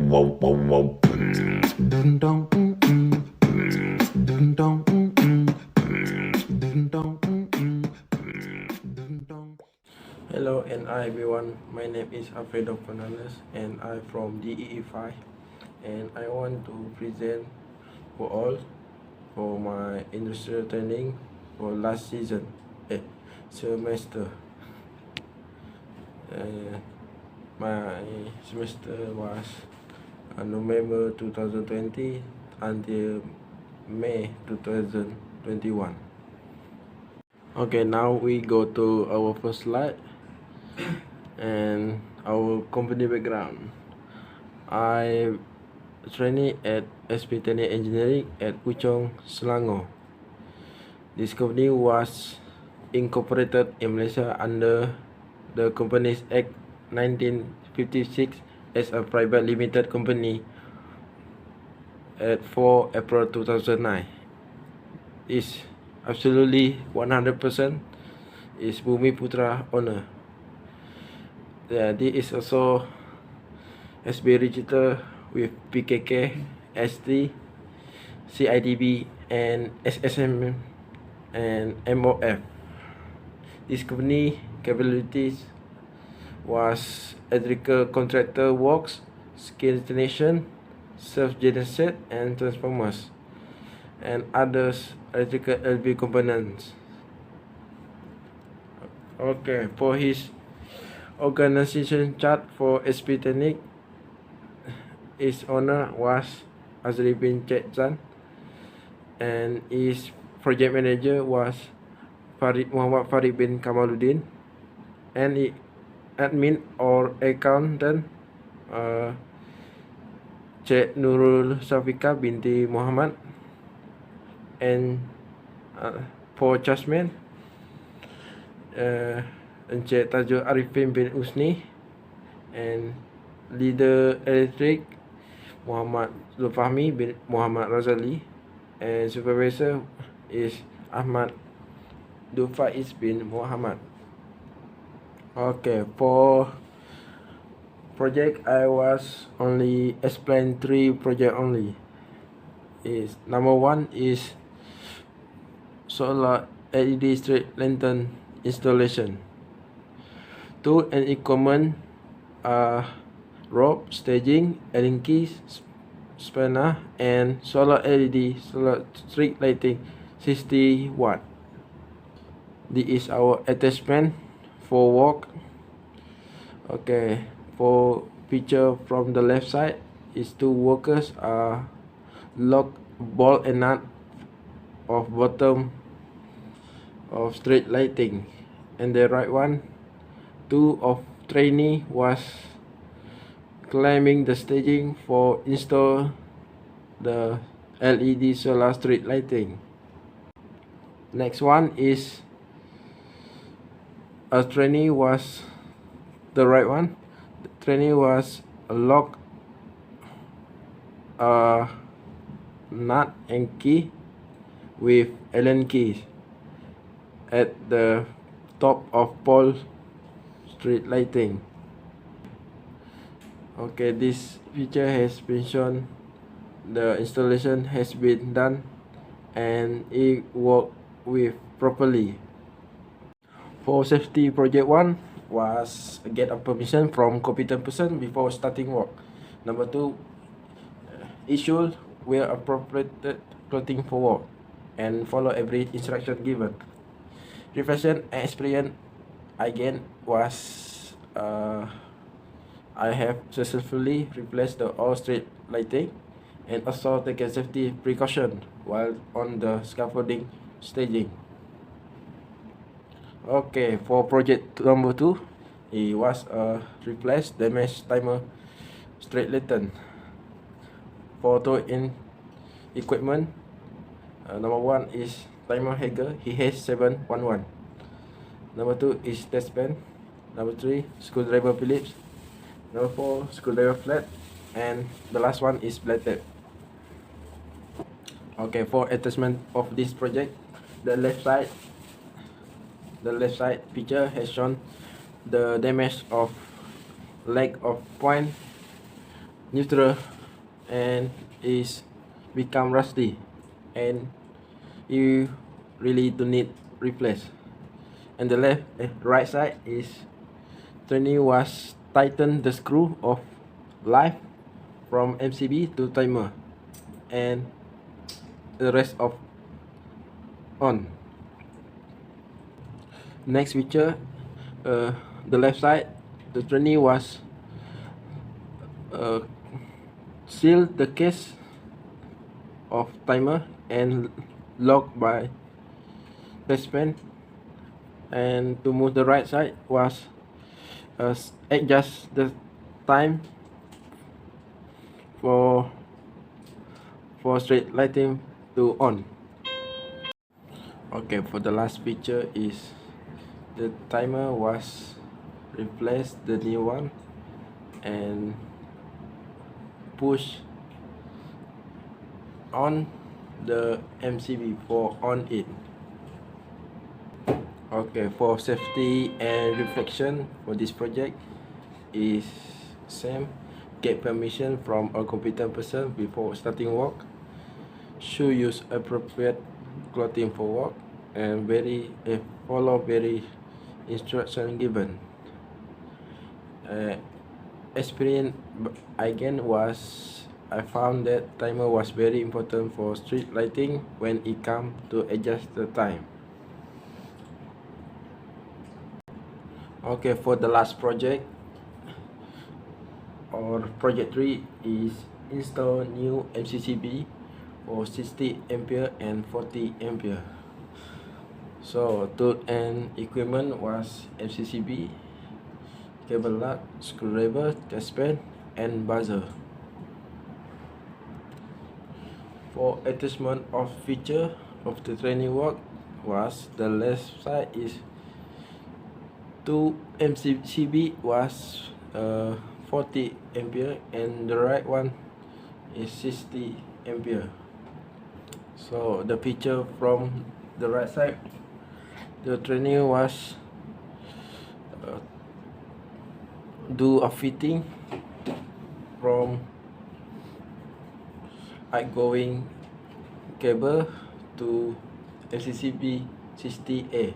Hello and hi everyone, my name is Alfredo Fernandaz and I'm from DEE5 and I want to present for all for my industrial training for last semester. My semester was November 2020 until May 2021. Okay, now we go to our first slide and our company background. I trainee at SP Technical Engineering at Puchong, Selangor. This company was incorporated in Malaysia under the Companies Act 1956 as a private limited company at 4 April 2009. Is absolutely 100% is Bumi Putra owner. This is also SB registered with PKK, ST, CIDB, and SSM and MOF. This company capabilities was electrical contractor works, skill installation, self-generated and transformers, and others electrical LV components. Okay, for his organization chart for SP Technic, his owner was Azri bin Chetsan and his project manager was Muhammad Farid bin Kamaluddin, and the admin or accountant Cik Nurul Safika binti Muhammad, and for chargeman Encik Tajul Arifin bin Usni, and leader electric Muhammad Zulfahmi bin Muhammad Razali, and supervisor is Ahmad Dufaiz bin Muhammad. Okay, for project I was only explain 3 project only. Is number 1 is solar LED street lantern installation. 2 and equipment rope, staging, Allen keys, spanner, and solar LED solar street lighting 60 watt. This is our attachment for work. Okay, for picture from the left side is 2 workers lock bolt and nut of bottom of street lighting, and the right one 2 of trainee was climbing the staging for install the LED solar street lighting. Next one is a trainee was the right one. The trainee was lock nut and key with Allen keys at the top of pole street lighting. Okay, this picture has been shown. The installation has been done and it worked with properly. For safety, project 1 was get a permission from competent person before starting work. Number 2, issue wear appropriate clothing for work and follow every instruction given. Reflection and experience I gained was I have successfully replaced the all street lighting and also taken safety precaution while on the scaffolding staging. Okay, for project number 2, it was replace damaged timer straight lantern. For tool in equipment, number 1 is timer Hager, he has 711. Number 2 is test pen. Number 3, screwdriver Phillips. Number 4, screwdriver flat, and the last one is bladed. Okay, for attachment of this project, the left side picture has shown the damage of leg of point neutral and is become rusty, and you really do need replace. And the right side is training was tighten the screw of live from MCB to timer, and the rest of on. Next feature, the left side, the training was seal the case of timer and lock by testpan, and to move the right side was adjust the time for straight lighting to on. Okay, for the last feature is the timer was replaced the new one and push on the MCB for on it. Okay, for safety and reflection for this project is same. Get permission from a competent person before starting work. Should use appropriate clothing for work, and follow very instruction given. Experience again was I found that timer was very important for street lighting when it comes to adjust the time. Okay, for the last project or project 3 is install new MCCB for 60 ampere and 40 ampere. So tool and equipment was MCCB, cable lock, screwdriver, testpan, and buzzer. For attachment of feature of the training work was the left side is 2 MCCB was 40 ampere, and the right one is 60 ampere. So the picture from the right side, the training was do a fitting from outgoing cable to MCCB 60A.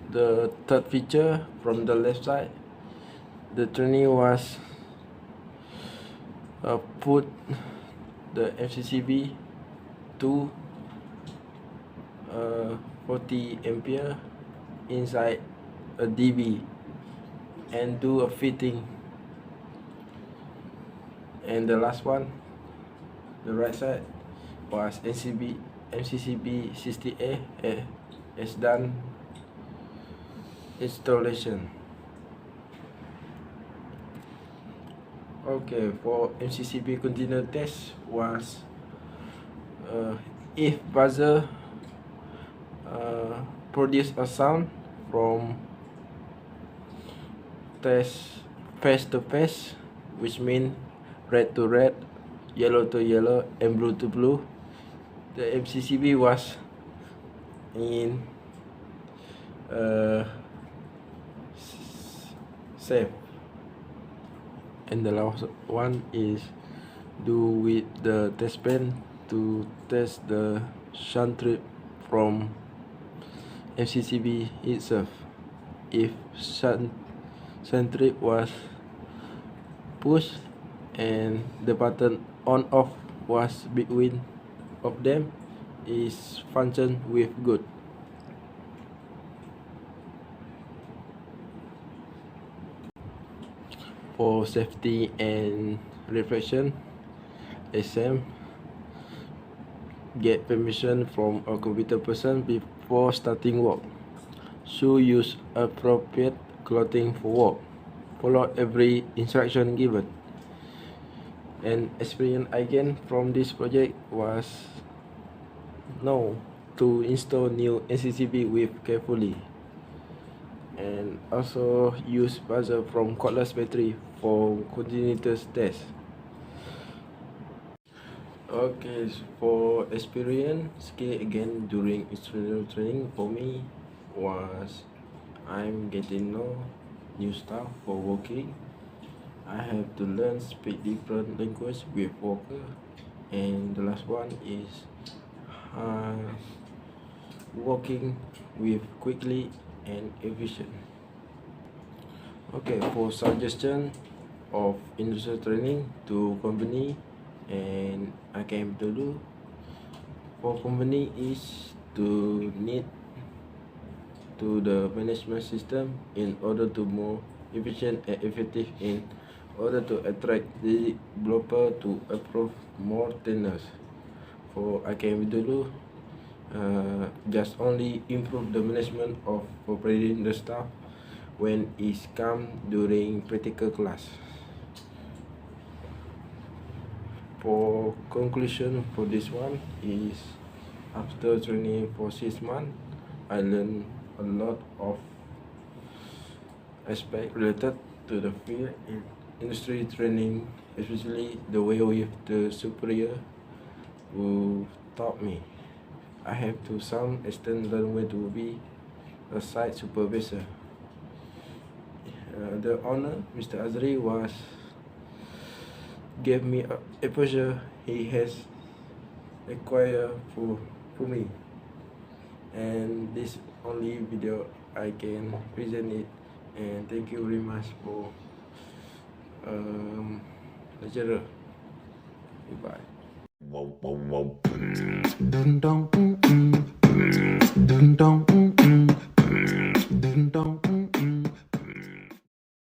The third feature from the left side, the training was put the MCCB to 40 ampere inside a DB and do a fitting. And the last one, the right side, was MCCB 60A is done installation. Okay, for MCCB continuous test was if buzzer produce a sound from test face to face, which mean red to red, yellow to yellow, and blue to blue, the MCCB was in safe. And the last one is do with the test pen to test the shunt trip from MCCB itself. If shunt trip was pushed and the button on off was between of them, is function with good. For safety and reflection, same. Get permission from a competent person before starting work. Should use appropriate clothing for work. Follow every instruction given. And experience again from this project was to install new NCCB with carefully, and also use buzzer from cordless battery for continuous test. Okay, for experience skill again during instructional training for me was I'm getting know new stuff for working. I have to learn speak different language with worker, and the last one is working with quickly and efficient. Okay, for suggestion of industry training to company and IKM Bintulu, for company is to need to the management system in order to more efficient and effective in order to attract the developer to approve more tenders. For IKM Bintulu, just only improve the management of operating the staff when it's come during practical class. For conclusion for this one is, after training for 6 months, I learned a lot of aspects related to the field in industry training, especially the way with the superior who taught me. I have to some extent learn way to be a site supervisor. The owner, Mr. Azri, gave me a exposure he has acquired for me, and this only video I can present it, and thank you very much for lecturer. Goodbye. Dun dun dun dun dun dun.